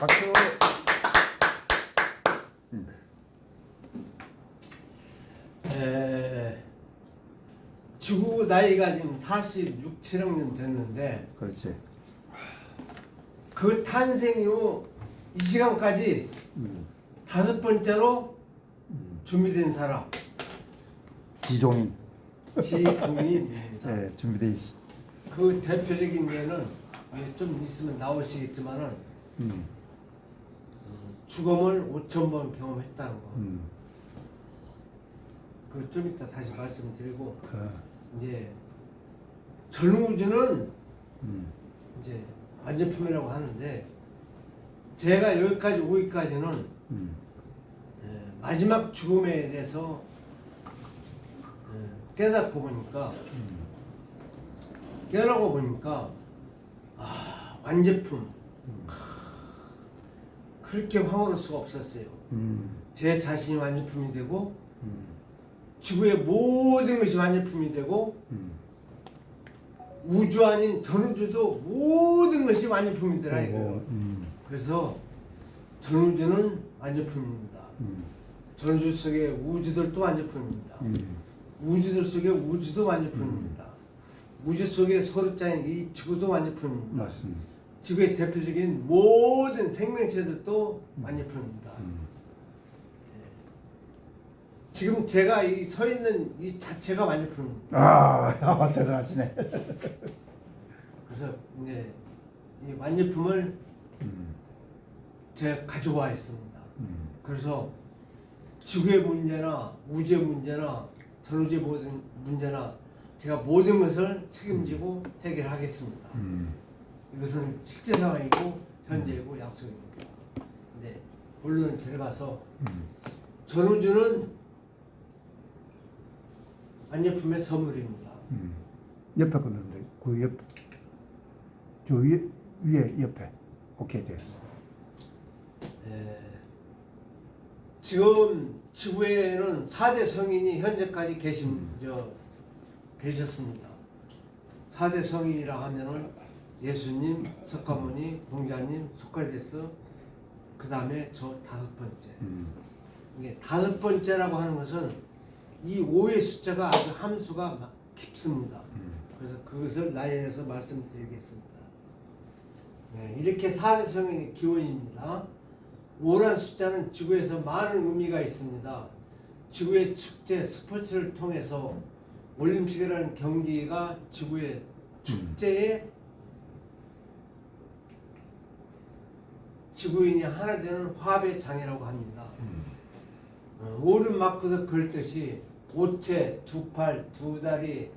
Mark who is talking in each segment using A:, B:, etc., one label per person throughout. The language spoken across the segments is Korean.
A: 박수.
B: 지구 나이가 지금 46, 7억 년 됐는데
A: 그렇지.
B: 그 탄생 이후 이 시간까지 다섯 번째로 준비된 사람
A: 지종인.
B: 지종인입니다.
A: 네, 준비돼 있어.
B: 그 대표적인 예는 좀 있으면 나오시겠지만은 죽음을 5,000번 경험했다는 거. 그 좀 이따 다시 말씀드리고 이제 전우주는 이제 완제품이라고 하는데 제가 여기까지 오기까지는 마지막 죽음에 대해서 깨닫고 보니까 깨닫고 보니까 완제품 그렇게 황홀할 수가 없었어요. 제 자신이 완제품이 되고 지구의 모든 것이 완제품이 되고 우주 아닌 전우주도 모든 것이 완제품이더라 이거예요. 그래서 전우주는 완제품입니다. 전우주 속에 우주들도 완제품입니다. 우주들 속에 우주도 완제품입니다. 우주 속에 소립장인 이 지구도 완제품입니다.
A: 맞습니다.
B: 지구의 대표적인 모든 생명체들도 완제품입니다. 지금 제가 이 서 있는 이 자체가 완제품입니다.
A: 대단하시네.
B: 그래서 이제 이 완제품을 제가 가져와 있습니다. 그래서 지구의 문제나 우주의 문제나 전우주의 모든 문제나 제가 모든 것을 책임지고 해결하겠습니다. 이것은 실제 상황이고 현재이고 약속입니다. 네, 본론을 들어가서 전우주는 완제품의 선물입니다.
A: 옆에 걷는데 그 옆, 저 위에 옆에. 오케이 됐어.
B: 지금 지구에는 4대 성인이 현재까지 계셨습니다. 4대 성인이라 하면은 예수님, 석가모니, 공자님, 소크라테스, 그 다음에 저 다섯 번째. 이게 다섯 번째라고 하는 것은 이 5의 숫자가 아주 함수가 깊습니다. 그래서 그것을 라인에서 말씀드리겠습니다. 네, 이렇게 4대 성인의 기원입니다. 5란 숫자는 지구에서 많은 의미가 있습니다. 지구의 축제, 스포츠를 통해서 올림픽이라는 경기가 지구의 축제에 지구인이 하나 되는 화합의 장이라고 합니다. 오른 마크도 그랬듯이 오체, 두 팔, 두 다리,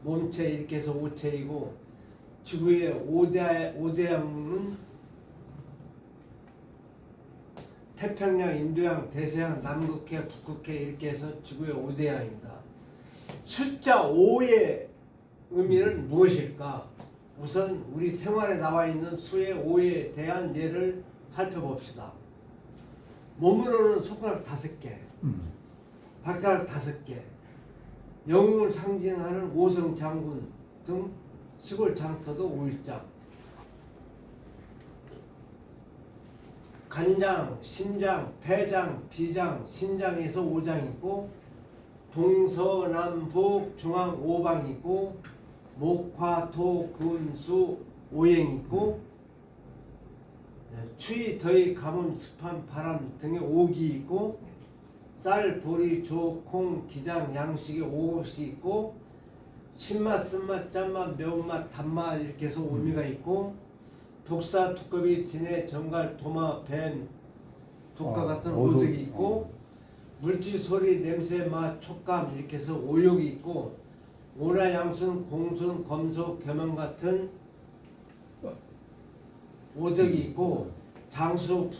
B: 몸체 이렇게 해서 오체이고 지구의 5대양은 태평양, 인도양, 대서양, 남극해, 북극해 이렇게 해서 지구의 5대양입니다. 숫자 5의 의미는 무엇일까? 우선 우리 생활에 나와 있는 수의 5에 대한 예를 살펴봅시다. 몸으로는 손가락 5개, 발가락 5개, 영웅을 상징하는 오성 장군 등 시골 장터도 5일장, 간장, 심장, 폐장, 비장, 신장에서 5장 있고 동서남북 중앙 5방 있고 목화토 금수 5행 있고 추위, 더위, 가뭄, 습한, 바람 등의 5기 있고 쌀, 보리, 조, 콩, 기장, 양식의 5것이 있고 신맛, 쓴맛, 짠맛, 매운맛, 단맛 이렇게 해서 의미가 있고 독사, 두꺼비, 진해, 정갈, 도마, 뱀, 독과 같은 오덕이 있고 물질, 소리, 냄새, 맛, 촉감 이렇게 해서 오욕이 있고 오나, 양순, 공순, 검소, 겸연 같은 오덕이 있고 장수,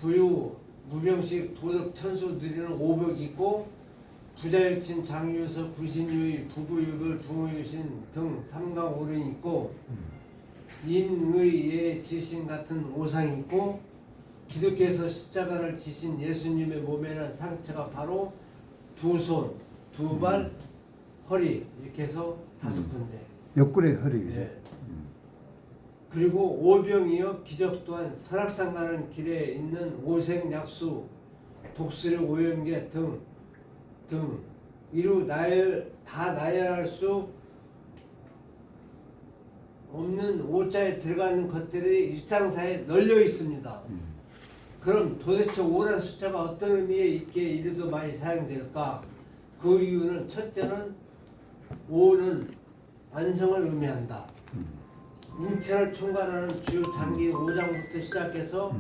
B: 부유, 무병식, 도덕, 천수 누리는 오벽이 있고 부자유친, 장유서, 구신유의, 부부유별, 붕어유신 등 삼강오륜이 있고 인의, 예, 지신 같은 오상이 있고 기독교에서 십자가를 지신 예수님의 몸에는 상처가 바로 두 손, 두 발, 허리 이렇게 해서 5군데.
A: 옆구리 허리.
B: 네. 그리고 오병이어 기적 또한 설악산 가는 길에 있는 오색약수 독수리 오염계 등 이루 다 나열할 수 없는 오자에 들어가는 것들이 일상사에 널려 있습니다. 그럼 도대체 5라는 숫자가 어떤 의미에 있기에 이리도 많이 사용될까? 그 이유는 첫째는 5는 완성을 의미한다. 인체를 총괄하는 주요 장기인 5장부터 시작해서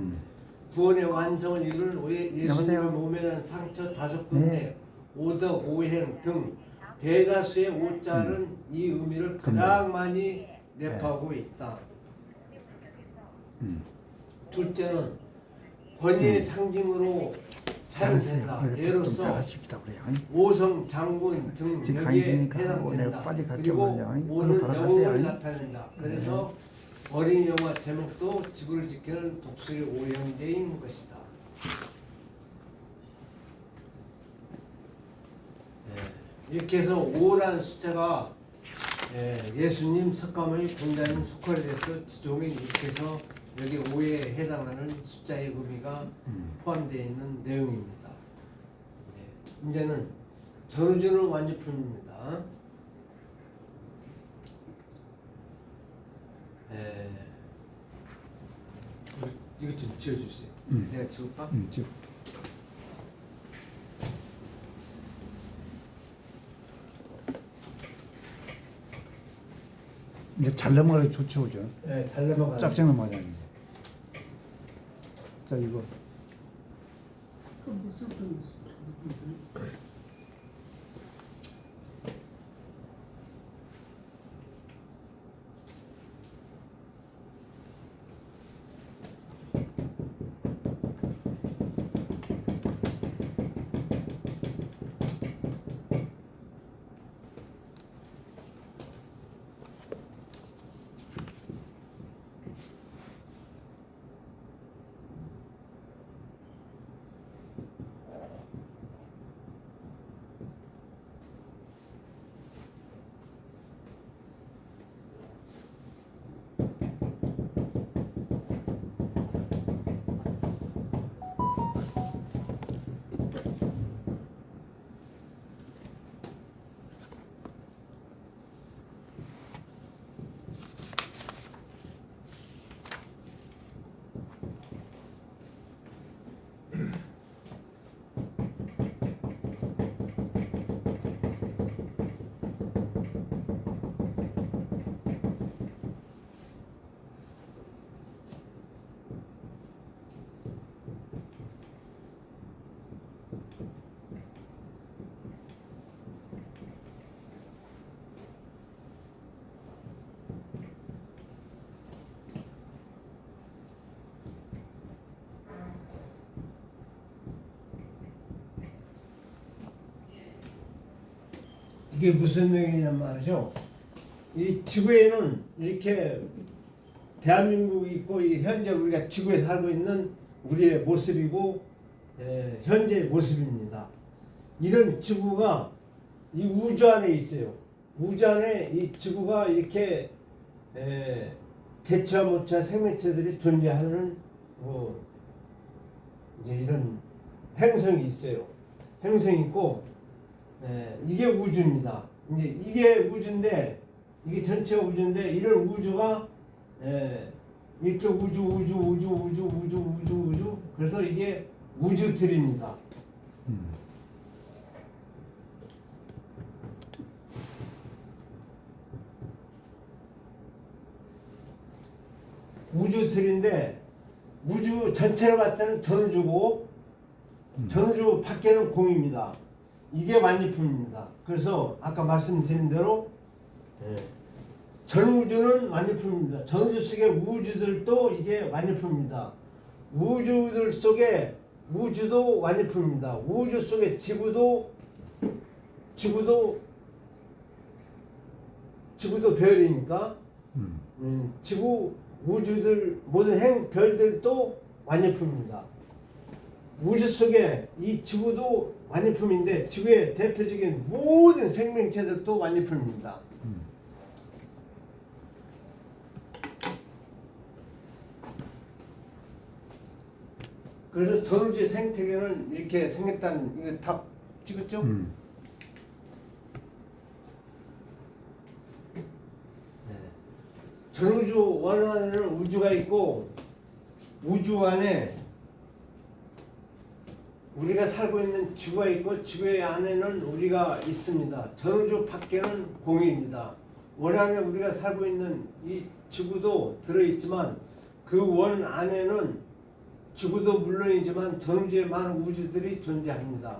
B: 구원의 완성을 이루는 예수님의
A: 여보세요?
B: 몸에 난 상처 5군데 오덕, 오행 등 대다수의 5자는 이 의미를 가장 많이 내포하고 있다. 둘째는 권위의 상징으로 사용된다.
A: 잘했어요. 좀
B: 예로서
A: 잘하십니다. 그래요.
B: 오성, 장군 등
A: 지금
B: 여기에
A: 강의니까
B: 해당된다.
A: 빨리 갈게요.
B: 그리고
A: 그러면.
B: 오는
A: 바로
B: 영웅을
A: 가세요.
B: 나타낸다. 그래서 어린이 영화 제목도 지구를 지키는 독수리 오형제인 것이다. 이렇게 해서 5라는 숫자가 예수님 석가모니 공자님 속할에 대해서 지종이 이렇게 해서 여기 5에 해당하는 숫자의 의미가 포함되어 있는 내용입니다. 이제는 전우주는 완주품입니다. 이거 좀 지어주세요. 내가 지울까?
A: 지금. 이제 잘 넘어가기 좋죠, 그죠?
B: 네, 잘 넘어가요.
A: 짝짝 넘어가자. 자, 이거.
B: 이게 무슨 내용이냐면 말이죠. 이 지구에는 이렇게 대한민국이 있고 이 현재 우리가 지구에 살고 있는 우리의 모습이고 현재의 모습입니다. 이런 지구가 이 우주 안에 있어요. 우주 안에 이 지구가 이렇게 개체와 모체와 생명체들이 존재하는 이제 이런 행성이 있어요. 행성이 있고 이게 우주입니다. 이게 우주인데 이게 전체가 우주인데 이런 우주가 이렇게 우주 그래서 이게 우주들입니다. 우주들인데 우주 전체를 봤을 때는 전우주고 전우주 밖에는 공입니다. 이게 완유품입니다. 그래서 아까 말씀드린 대로 전우주는 완유품입니다. 전우주 속의 우주들도 이게 완유품입니다. 우주들 속에 우주도 완유품입니다. 우주 속에 지구도 별이니까 지구 우주들 모든 별들도 완유품입니다. 우주 속에 이 지구도 완유품인데 지구의 대표적인 모든 생명체들도 완유품입니다. 그래서 전우주의 생태계는 이렇게 생겼다는 이거 다 찍었죠? 네. 전우주 원안에는 우주가 있고 우주 안에 우리가 살고 있는 지구가 있고 지구의 안에는 우리가 있습니다. 전우주 밖에는 공유입니다. 원 안에 우리가 살고 있는 이 지구도 들어있지만 그 원 안에는 지구도 물론이지만 전우주의 많은 우주들이 존재합니다.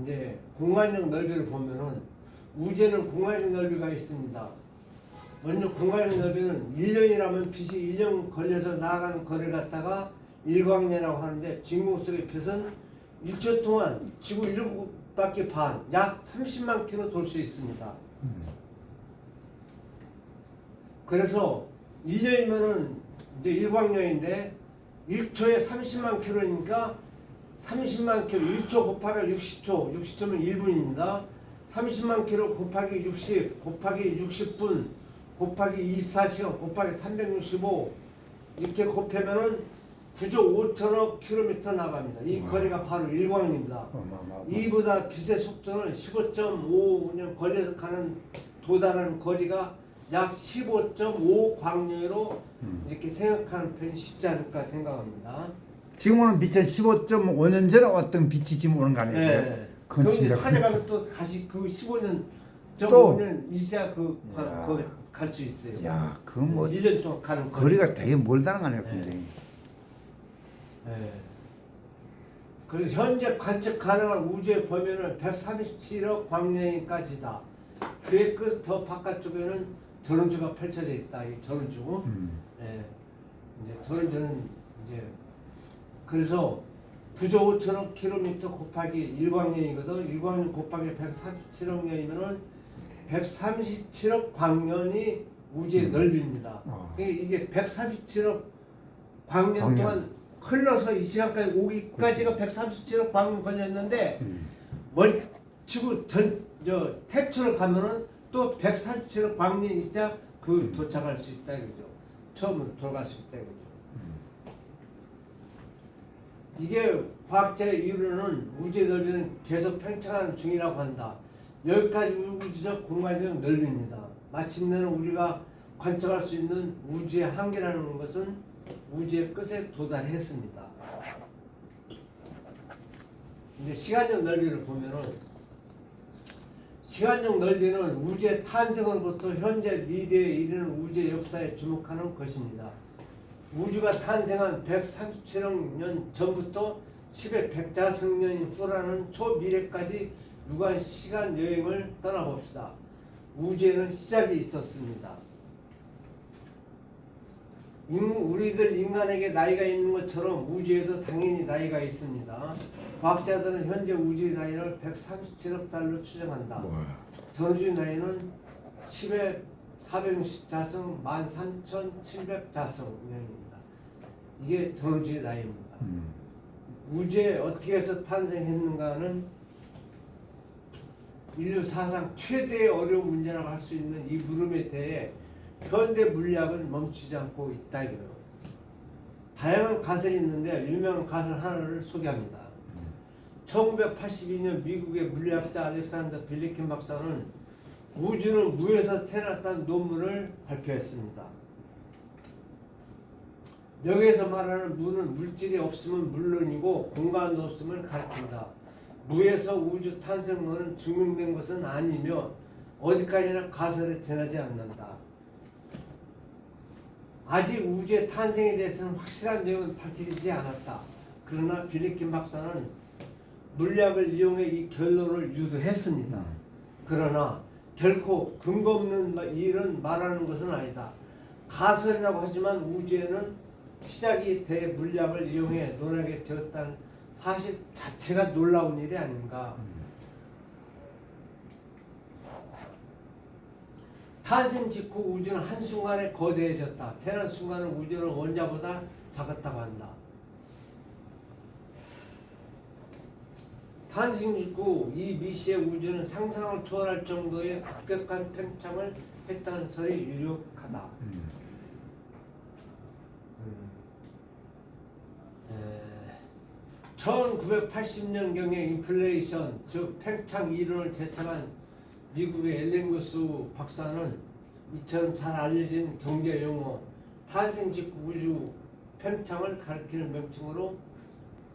B: 이제 공간적 넓이를 보면은 우주에는 공간적 넓이가 있습니다. 먼저 공간적 넓이는 1년이라면 빛이 1년 걸려서 나아가는 거리를 갖다가 일광년이라고 하는데 주인공 속의 빛은 1초 동안 지구 7바퀴 반, 약 30만 킬로 돌 수 있습니다. 그래서 1년이면은 이제 일광년인데 1초에 30만 킬로니까 30만 킬로 1초 곱하기 60초, 60초면 1분입니다. 30만 킬로 곱하기 60 곱하기 60분 곱하기 24시간 곱하기 365 이렇게 곱하면은 9조 5천억 킬로미터 나갑니다. 이 거리가 바로 일광입니다. 이보다 빛의 속도는 15.5년 걸려서 가는 도달하는 거리가 약 15.5 광년으로 이렇게 생각하는 편이 쉽지 않을까 생각합니다.
A: 지금 오는 빛은 15.5년 전에 왔던 빛이 지금 오는 거 아니에요?
B: 네.
A: 그건
B: 그럼
A: 진짜
B: 찾아가면 또 다시 그 15년
A: 또
B: 5년 이자 갈 수 있어요.
A: 야, 그건 뭐
B: 1년 동안 가는
A: 거리가 되게 멀다는 거 아니에요,
B: 네.
A: 굉장히.
B: 네. 그리고 현재 관측 가능한 우주의 범위는 137억 광년까지다. 그의 끝더 바깥쪽에는 전우주가 펼쳐져 있다. 이 전우주. 네. 이제 전우주는 이제 그래서 9조 5천억 킬로미터 곱하기 일광년이거든. 일광년 곱하기 137억 년이면은 137억 광년이 우주의 넓이입니다. 이게 137억 광년 동안 흘러서 이 시간까지 오기까지가 137억 광년 걸렸는데 지구 저 태초를 가면은 또 137억 광년이 있자 그 도착할 수 있다 이거죠. 처음으로 돌아갈 수 있다 이거죠. 이게 과학자의 이론은 우주의 넓이는 계속 팽창하는 중이라고 한다. 여기까지 우주적 공간적 넓이입니다. 마침내는 우리가 관측할 수 있는 우주의 한계라는 것은 우주의 끝에 도달했습니다. 이제 시간적 넓이를 보면은 시간적 넓이는 우주의 탄생으로부터 현재 미래에 이르는 우주의 역사에 주목하는 것입니다. 우주가 탄생한 137억 년 전부터 10의 백자승년인 후라는 초미래까지 유관 시간 여행을 떠나봅시다. 우주에는 시작이 있었습니다. 우리들 인간에게 나이가 있는 것처럼 우주에도 당연히 나이가 있습니다. 과학자들은 현재 우주의 나이를 137억 살로 추정한다. 전우주의 나이는 10의 460자승 13,700자승년입니다. 이게 전우주의 나이입니다. 우주에 어떻게 해서 탄생했는가는 인류 사상 최대의 어려운 문제라고 할 수 있는 이 물음에 대해 현대 물리학은 멈추지 않고 있다 이거예요. 다양한 가설이 있는데 유명한 가설 하나를 소개합니다. 1982년 미국의 물리학자 알렉산더 빌리킨 박사는 우주는 무에서 태어났다는 논문을 발표했습니다. 여기에서 말하는 무는 물질이 없으면 물론이고 공간도 없음을 가리킨다. 무에서 우주 탄생론은 증명된 것은 아니며 어디까지나 가설에 지나지 않는다. 아직 우주의 탄생에 대해서는 확실한 내용은 밝히지 않았다. 그러나 빌리킨 박사는 물리학을 이용해 이 결론을 유도했습니다. 그러나 결코 근거 없는 일은 말하는 것은 아니다. 가설이라고 하지만 우주에는 시작이 돼 물리학을 이용해 논하게 되었다는 사실 자체가 놀라운 일이 아닌가. 탄생 직후 우주는 한순간에 거대해졌다. 태어난 순간은 우주는 원자보다 작았다고 한다. 탄생 직후 이 미시의 우주는 상상을 초월할 정도의 급격한 팽창을 했다는 설이 유력하다. 1980년경에 인플레이션, 즉 팽창 이론을 제창한 미국의 엘링구스 박사는 이처럼 잘 알려진 경제 용어 탄생 직후 우주 팽창을 가리키는 명칭으로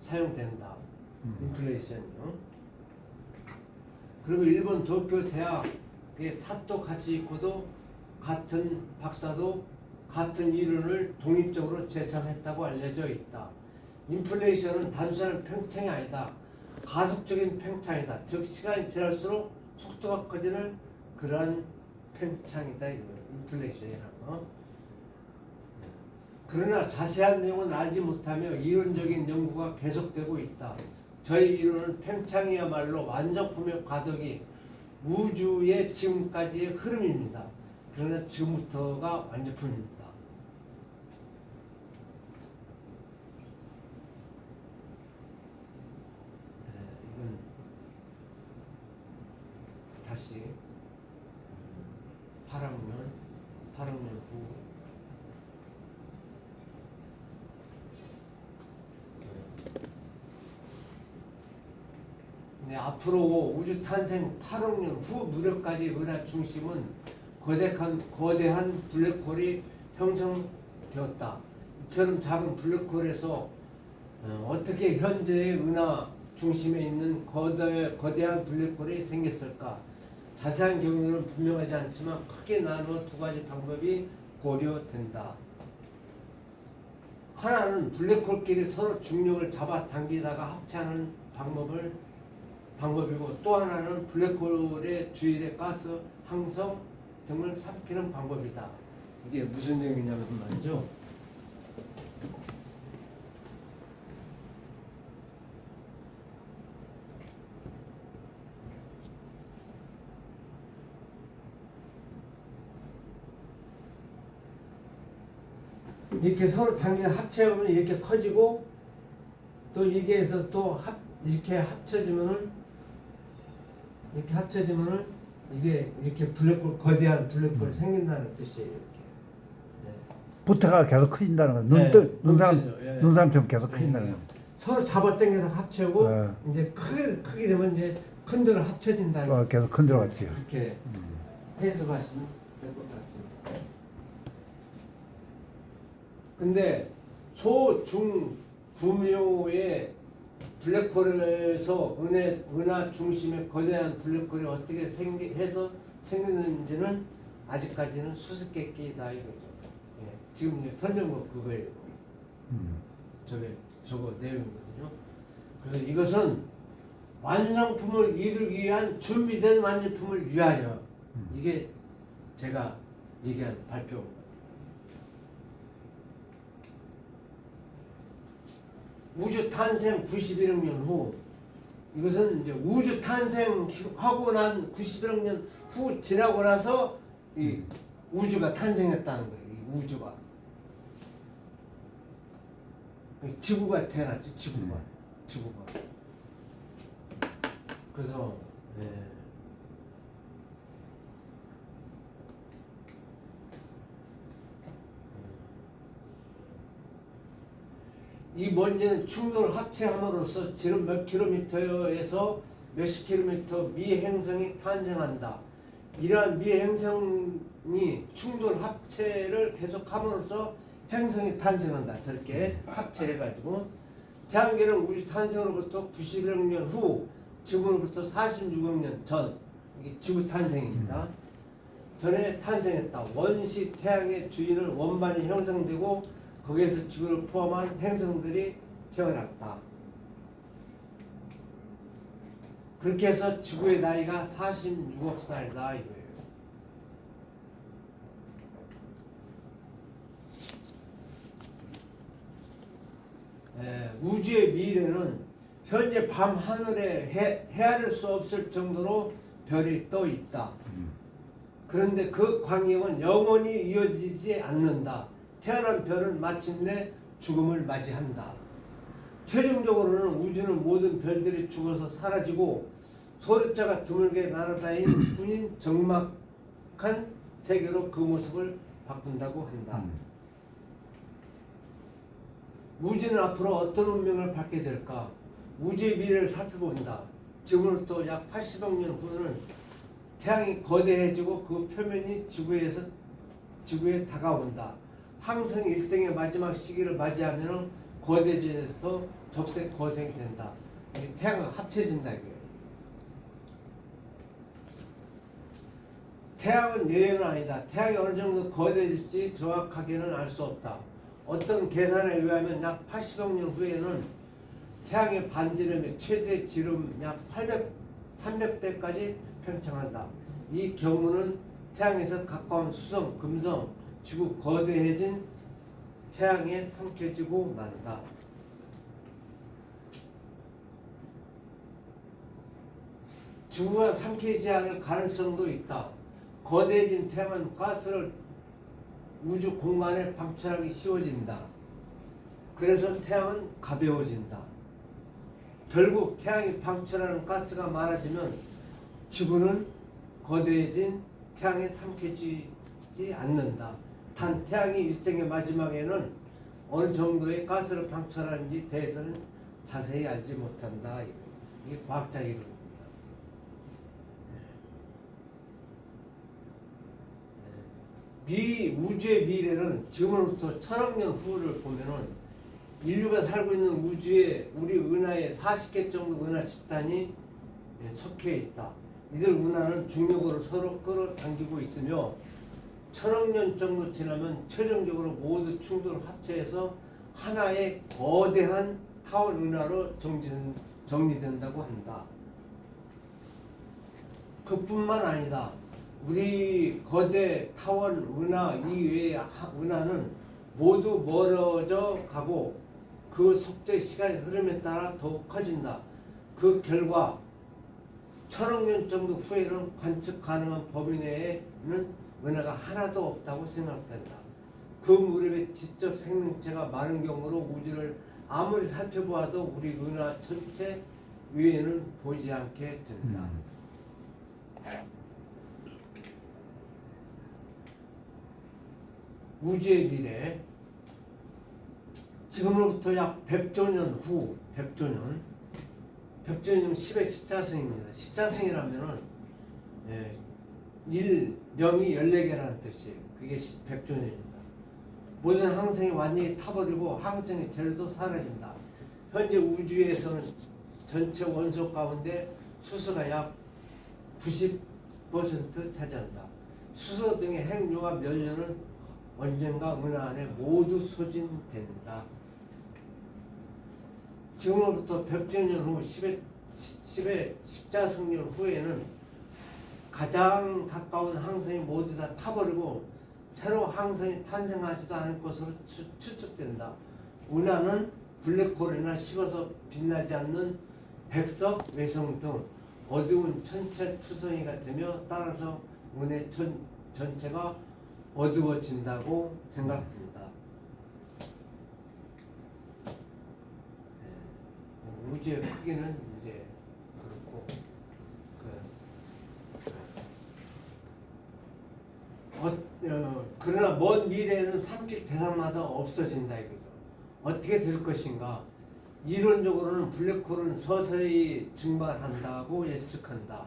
B: 사용된다. 인플레이션이요. 그리고 일본 도쿄 대학의 사토 가치히코도 같은 박사도 같은 이론을 독립적으로 제창했다고 알려져 있다. 인플레이션은 단순한 팽창이 아니다. 가속적인 팽창이다. 즉 시간이 지날수록 속도가 커지는 그러한 팽창이다. 이거 인플레이션이라는 거. 그러나 자세한 내용은 알지 못하며 이론적인 연구가 계속되고 있다. 저희 이론은 팽창이야말로 완성품의 과도기, 우주의 지금까지의 흐름입니다. 그러나 지금부터가 완전품입니다. 이건 다시 8학년 후 네, 앞으로 우주 탄생 8억 년 후 무렵까지 은하 중심은 거대한 블랙홀이 형성되었다. 이처럼 작은 블랙홀에서 어떻게 현재의 은하 중심에 있는 거대한 블랙홀이 생겼을까? 자세한 경우는 분명하지 않지만 크게 나누어 두 가지 방법이 고려된다. 하나는 블랙홀끼리 서로 중력을 잡아당기다가 합체하는 방법이고 또 하나는 블랙홀의 주위의 가스, 항성 등을 삼키는 방법이다. 이게 무슨 얘기냐면 말이죠. 이렇게 서로 당겨 합체하면 이렇게 커지고 또 이게에서 또 이렇게 합쳐지면은 이게 이렇게 거대한 블랙홀이 생긴다는 뜻이에요. 이렇게. 네.
A: 부터가 계속 커진다는 거.
B: 네,
A: 눈사람처럼 계속 커진다는 거.
B: 서로 잡아당겨서 합치고
A: 네.
B: 이제 크게 되면 이제 큰 데로 합쳐진다는 거.
A: 계속 큰 데로 갔지.
B: 그렇게 해석하시면 될 것 같습니다. 근데 소중구묘의 블랙홀에서 은하 중심의 거대한 블랙홀이 어떻게 생기는지는 아직까지는 수수께끼다 이거죠. 예, 지금 이제 설명은 그거예요. 저거 내용이거든요. 그래서 이것은 완성품을 이루기 위한 준비된 완성품을 위하여 이게 제가 얘기한 발표입니다. 우주 탄생 91억 년 후, 이것은 이제 우주 탄생하고 난 91억 년 후 지나고 나서 이 우주가 탄생했다는 거예요. 이 우주가. 지구가 태어났지, 지구가. 그래서 이 먼지는 충돌 합체함으로써 지름 몇 킬로미터에서 몇십 킬로미터 미행성이 탄생한다. 이러한 미행성이 충돌 합체를 계속함으로써 행성이 탄생한다. 저렇게 합체해가지고 태양계는 우주 탄생으로부터 91억 년 후, 지구로부터 46억 년 전, 이게 지구 탄생입니다. 전에 탄생했다. 원시 태양의 주위는 원반이 형성되고 거기에서 지구를 포함한 행성들이 태어났다. 그렇게 해서 지구의 나이가 46억 살이다 이거예요. 우주의 미래는 현재 밤 하늘에 헤아릴 수 없을 정도로 별이 떠 있다. 그런데 그 광경은 영원히 이어지지 않는다. 태어난 별은 마침내 죽음을 맞이한다. 최종적으로는 우주는 모든 별들이 죽어서 사라지고 소립자가 드물게 날아다니는 뿐인 적막한 세계로 그 모습을 바꾼다고 한다. 우주는 앞으로 어떤 운명을 받게 될까? 우주의 미래를 살펴본다. 지금으로부터 약 80억 년 후에는 태양이 거대해지고 그 표면이 지구에 다가온다. 항성 일생의 마지막 시기를 맞이하면 거대해져서 적색 거성이 된다. 태양과 합쳐진다 이거예요. 태양은 예외는 아니다. 태양이 어느 정도 거대해질지 정확하게는 알 수 없다. 어떤 계산에 의하면 약 80억 년 후에는 태양의 반지름이 최대 지름 약 300배까지 팽창한다. 이 경우는 태양에서 가까운 수성, 금성, 지구 거대해진 태양에 삼켜지고 만다. 지구가 삼키지 않을 가능성도 있다. 거대해진 태양은 가스를 우주 공간에 방출하기 쉬워진다. 그래서 태양은 가벼워진다. 결국 태양이 방출하는 가스가 많아지면 지구는 거대해진 태양에 삼켜지지 않는다. 단 태양이 일생의 마지막에는 어느 정도의 가스를 방출하는지 대해서는 자세히 알지 못한다. 이게 과학자 이론입니다. 우주의 미래는 지금으로부터 1000억 년 후를 보면은 인류가 살고 있는 우주에 우리 은하에 40개 정도 은하 집단이 속해 있다. 이들 은하는 중력으로 서로 끌어당기고 있으며 1000억 년 정도 지나면 최종적으로 모두 충돌을 합체해서 하나의 거대한 타원 은하로 정리된다고 한다. 그뿐만 아니다. 우리 거대 타원 은하 이외의 은하는 모두 멀어져 가고 그 속도의 시간의 흐름에 따라 더욱 커진다. 그 결과 1000억 년 정도 후에는 관측 가능한 범위 내에는 은하가 하나도 없다고 생각된다. 그 무렵에 지적 생명체가 많은 경우로 우주를 아무리 살펴보아도 우리 은하 전체 위에는 보이지 않게 된다. 우주의 미래. 지금으로부터 약 100조 년 후, 100조 년 10의 십자승입니다. 십자승이라면은 0이 14개라는 뜻이에요. 그게 100조 년입니다. 모든 항성이 완전히 타버리고 항성의 재료도 사라진다. 현재 우주에서는 전체 원소 가운데 수소가 약 90% 차지한다. 수소 등의 핵융합 연료는 언젠가 은하 안에 모두 소진된다. 지금으로부터 100조 년 후 10의 십자승년 후에는 가장 가까운 항성이 모두 다 타버리고 새로 항성이 탄생하지도 않을 것으로 추측된다. 은하는 블랙홀이나 식어서 빛나지 않는 백석 외성 등 어두운 천체 투성이가 되며 따라서 은하 전체가 어두워진다고 생각됩니다. 우주의 크기는 이제 그렇고 그러나 먼 미래에는 삼킬 대상마다 없어진다 이거죠. 어떻게 될 것인가? 이론적으로는 블랙홀은 서서히 증발한다고 예측한다.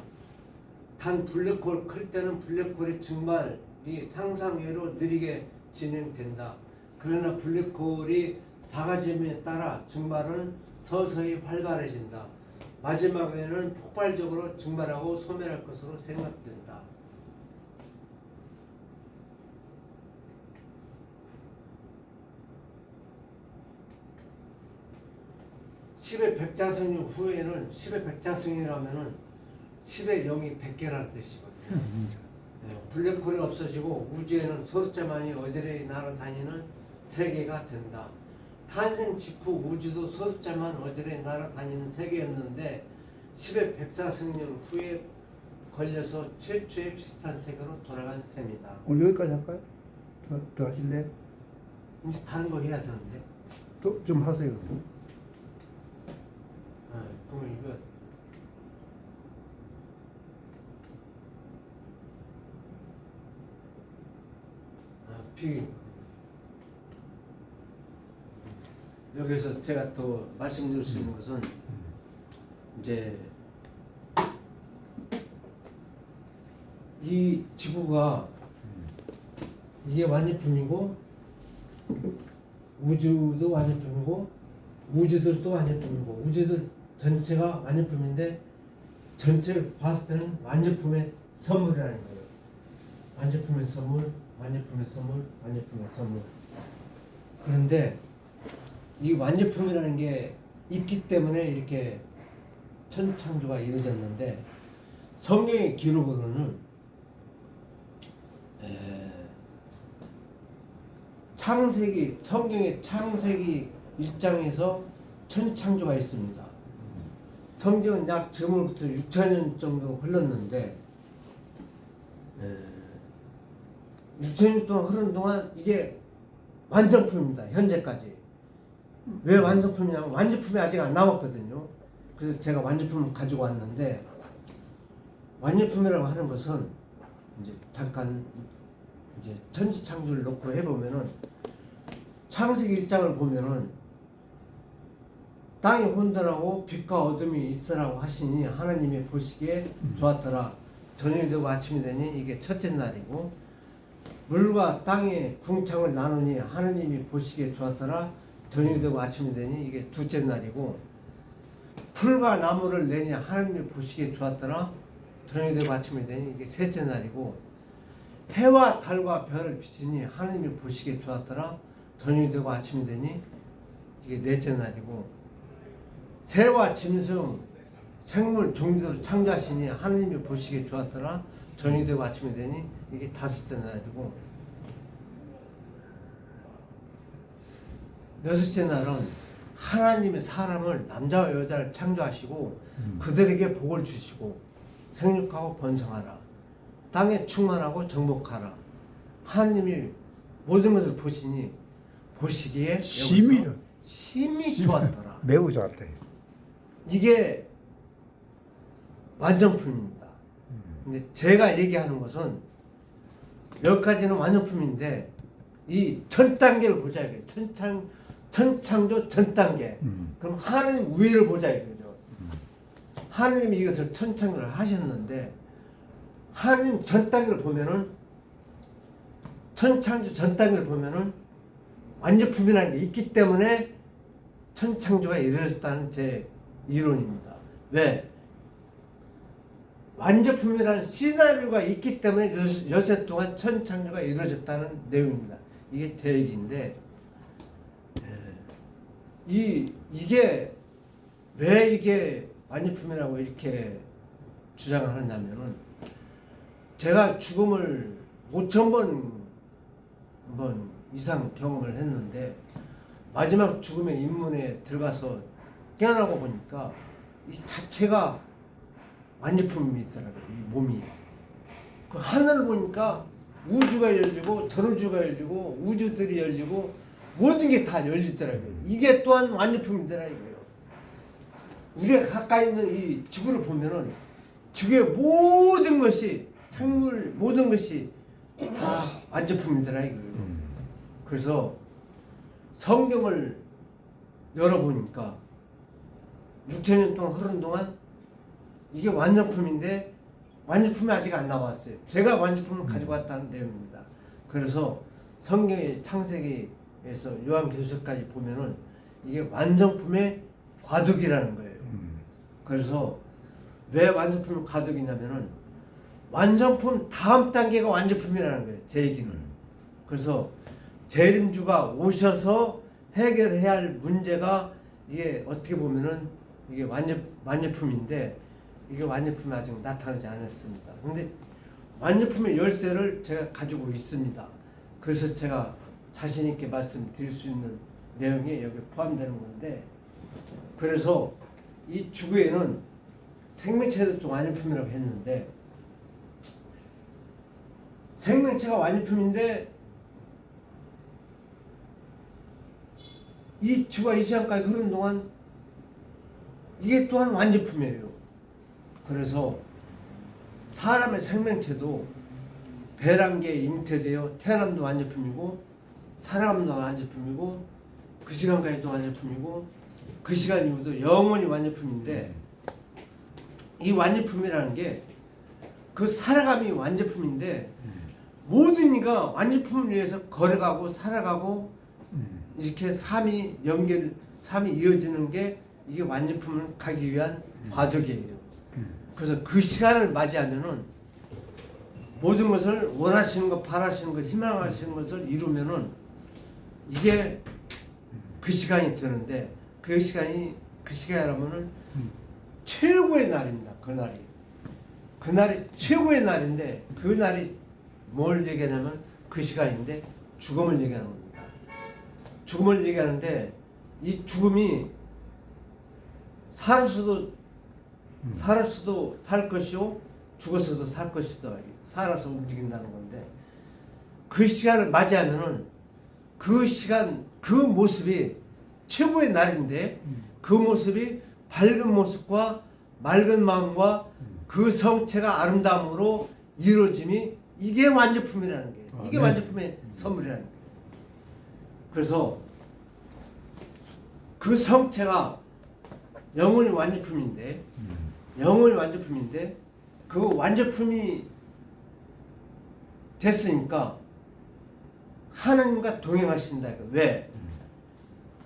B: 단 블랙홀 클 때는 블랙홀의 증발이 상상외로 느리게 진행된다. 그러나 블랙홀이 작아짐에 따라 증발은 서서히 활발해진다. 마지막에는 폭발적으로 증발하고 소멸할 것으로 생각된다. 10의 백자승 후에는 10의 백자승이라면은 10의 0이 100개라는 뜻이거든요. 블랙홀이 없어지고 우주에는 소숫자만이 어지러이 날아다니는 세계가 된다. 탄생 직후 우주도 소숫자만 어지러이 날아다니는 세계였는데 10의 백자승년 후에 걸려서 최초의 비슷한 세계로 돌아간 셈이다.
A: 오늘 여기까지 할까요? 더 하실래요?
B: 이제 다른 거 해야 되는데.
A: 좀 하세요.
B: 그러면 이거 여기서 제가 또 말씀드릴 수 있는 것은 이제 이 지구가 이게 완제품이고 우주도 완제품이고 우주들도 완제품이고 우주들 전체가 완제품인데 전체를 봤을 때는 완제품의 선물이라는 거예요. 완제품의 선물, 완제품의 선물, 완제품의 선물. 그런데 이 완제품이라는 게 있기 때문에 이렇게 천창조가 이루어졌는데 성경의 기록으로는 창세기 성경의 창세기 1장에서 천창조가 있습니다. 성경은 약 지금으로부터 6,000년 정도 흘렀는데 6,000년 동안 흐른 동안 이게 완성품입니다. 현재까지. 왜 완성품이냐면 완제품이 아직 안 나왔거든요. 그래서 제가 완제품을 가지고 왔는데 완제품이라고 하는 것은 이제 잠깐 이제 천지창조를 놓고 해보면은 창세기 1장을 보면은 땅이 혼돈하고 빛과 어둠이 있으라고 하시니 하나님이 보시기에 좋았더라. 저녁이 되고 아침이 되니 이게 첫째 날이고 물과 땅의 궁창을 나누니 하나님이 보시기에 좋았더라. 저녁이 되고 아침이 되니 이게 둘째 날이고 풀과 나무를 내니 하나님이 보시기에 좋았더라. 저녁이 되고 아침이 되니 이게 셋째 날이고 해와 달과 별을 비치니 하나님이 보시기에 좋았더라. 저녁이 되고 아침이 되니 이게 넷째 날이고 새와 짐승 생물 종류를 창조하시니 하나님이 보시기에 좋았더라. 저녁이 되고 아침이 되니 이게 다섯째 날이고 여섯째 날은 하나님의 사람을 남자와 여자를 창조하시고 그들에게 복을 주시고 생육하고 번성하라. 땅에 충만하고 정복하라. 하나님이 모든 것을 보시니 보시기에 심히 좋았더라.
A: 매우 좋았다.
B: 이게 완성품입니다. 근데 제가 얘기하는 것은 여기까지는 완성품인데 이 전 단계를 보자 이거예요. 천창조 전 단계. 그럼 하나님 위를 보자 이거죠. 하나님이 이것을 천창조를 하셨는데 하나님 전 단계를 보면은 천창조 전 단계를 보면은 완제품이라는 게 있기 때문에 천창조가 이루어졌다는 제 이론입니다. 왜? 완제품이라는 시나리오가 있기 때문에 여섯 동안 천창조가 이루어졌다는 내용입니다. 이게 제 얘기인데 이게 왜 이게 완제품이라고 이렇게 주장을 하냐면은 제가 죽음을 5,000번 이상 경험을 했는데 마지막 죽음의 입문에 들어가서 깨어나고 보니까 이 자체가 완제품이 있더라고요. 이 몸이. 그 하늘을 보니까 우주가 열리고 전우주가 열리고 우주들이 열리고 모든 게 다 열리더라고요. 이게 또한 완제품이더라 이거예요. 우리가 가까이 있는 이 지구를 보면은 지구의 모든 것이 생물 모든 것이 다 완제품이더라 이거예요. 그래서 성경을 열어보니까 6,000년 동안 흐른 동안 이게 완성품인데 완제품이 아직 안 나왔어요. 제가 완제품을 가지고 왔다는 내용입니다. 그래서 성경의 창세기에서 요한계시록까지 보면은 이게 완성품의 과도기라는 거예요. 그래서 왜 완성품을 과도기냐면은 완성품 다음 단계가 완제품이라는 거예요. 제 얘기는. 그래서 재림주가 오셔서 해결해야 할 문제가 이게 어떻게 보면은 이게 완제품인데 이게 완제품이 아직 나타나지 않았습니다. 근데 완제품의 열쇠를 제가 가지고 있습니다. 그래서 제가 자신 있게 말씀드릴 수 있는 내용이 여기 포함되는 건데 그래서 이 지구에는 생명체도 좀 완제품이라고 했는데 생명체가 완제품인데 이 지구가 이 시간까지 흐른 동안 이게 또한 완제품이에요. 그래서 사람의 생명체도 배란계에 잉태되어 태어남도 완제품이고 살아감도 완제품이고 그 시간까지도 완제품이고 그 시간 이후도 영원히 완제품인데 이 완제품이라는 게 그 살아감이 완제품인데 모든 이가 완제품을 위해서 걸어가고 살아가고 이렇게 삶이 이어지는 게 이게 완제품을 가기 위한 과도기예요. 그래서 그 시간을 맞이하면은 모든 것을 원하시는 것, 바라시는 것, 희망하시는 것을 이루면은 이게 그 시간이 되는데 그 시간이라면은 최고의 날입니다. 그날이 최고의 날인데 그 날이 뭘 얘기하냐면 그 시간인데 죽음을 얘기하는 겁니다. 죽음을 얘기하는데 이 죽음이 살았어도 살 것이요 죽었어도 살 것이다. 살아서 움직인다는 건데 그 시간을 맞이하면은 그 시간 그 모습이 최고의 날인데 그 모습이 밝은 모습과 맑은 마음과 그 성체가 아름다움으로 이루어짐이 이게 완제품이라는 게 이게
A: 네.
B: 완제품의 선물이라는 거예요. 그래서 그 성체가 영혼이 완제품인데 그 완제품이 됐으니까 하나님과 동행하신다. 왜?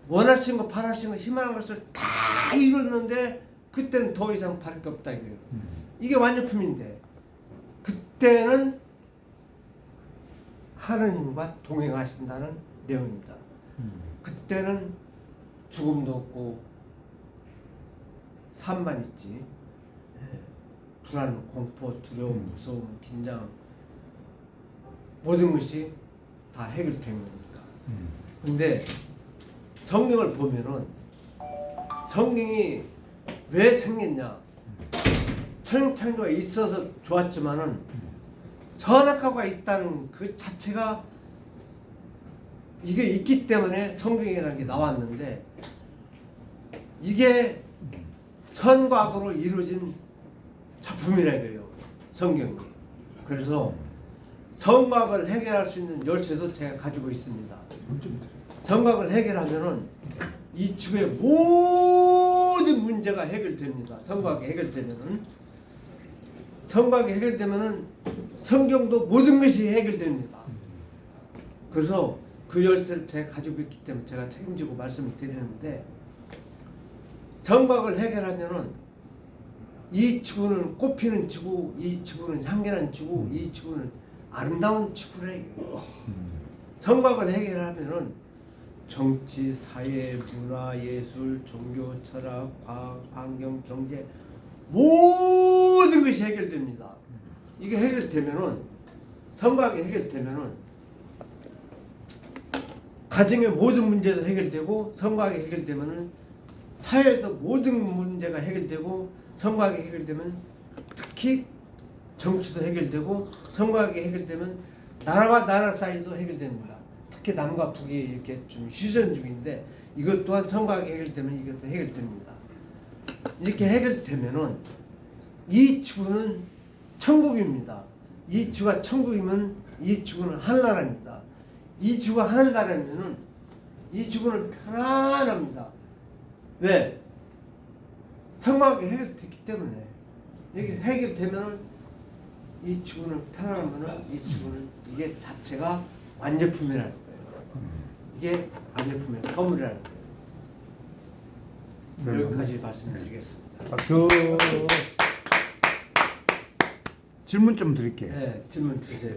B: 원하시는 것, 바라시는 것, 희망하는 것을 다 이뤘는데 그때는 더 이상 바랄 게 없다 이거예요. 이게 완제품인데 그때는 하나님과 동행하신다는 내용입니다. 그때는 죽음도 없고 삶만 있지. 불안, 공포, 두려움, 무서움, 긴장 모든 것이 다 해결된 겁니다. 근데 성경을 보면은 성경이 왜 생겼냐? 천상교가 있어서 좋았지만은 선악과가 있다는 그 자체가 이게 있기 때문에 성경이라는 게 나왔는데 이게 선과 악으로 이루어진 작품이라 이거예요. 성경이. 그래서 선과 악을 해결할 수 있는 열쇠도 제가 가지고 있습니다. 선과 악을 해결하면은 이 지구의 모든 문제가 해결됩니다. 선과 악이 해결되면은 성경도 모든 것이 해결됩니다. 그래서 그 열쇠를 제가 가지고 있기 때문에 제가 책임지고 말씀을 드리는데 선과 악을 해결하면은 이 지구는 꽃피는 지구, 이 지구는 향기난 지구, 이 지구는 아름다운 지구래. 선과 악을 해결하면은 정치, 사회, 문화, 예술, 종교, 철학, 과학, 환경, 경제 모든 것이 해결됩니다. 이게 해결되면은 선과 악이 해결되면은 가정의 모든 문제도 해결되고 선과 악이 해결되면은 사회도 모든 문제가 해결되고 선과 악이 해결되면 특히 정치도 해결되고 선과 악이 해결되면 나라와 나라 사이도 해결됩니다. 특히 남과 북이 이렇게 좀 휴전 중인데 이것 또한 선과 악이 해결되면 이것도 해결됩니다. 이렇게 해결되면은 이 지구는 천국입니다. 이 지구가 천국이면 이 지구는 하늘나라입니다. 이 지구가 하늘나라면은 이 지구는 편안합니다. 왜? 선과 악이 해결됐기 때문에 이렇게 해결되면은 이 지구는 편안하면은 이 지구는 이게 자체가 완제품이라는 거예요. 이게 완제품의 선물이라는 거예요. 여기까지 말씀드리겠습니다.
A: 박수. 질문 좀 드릴게요.
B: 네, 질문 주세요.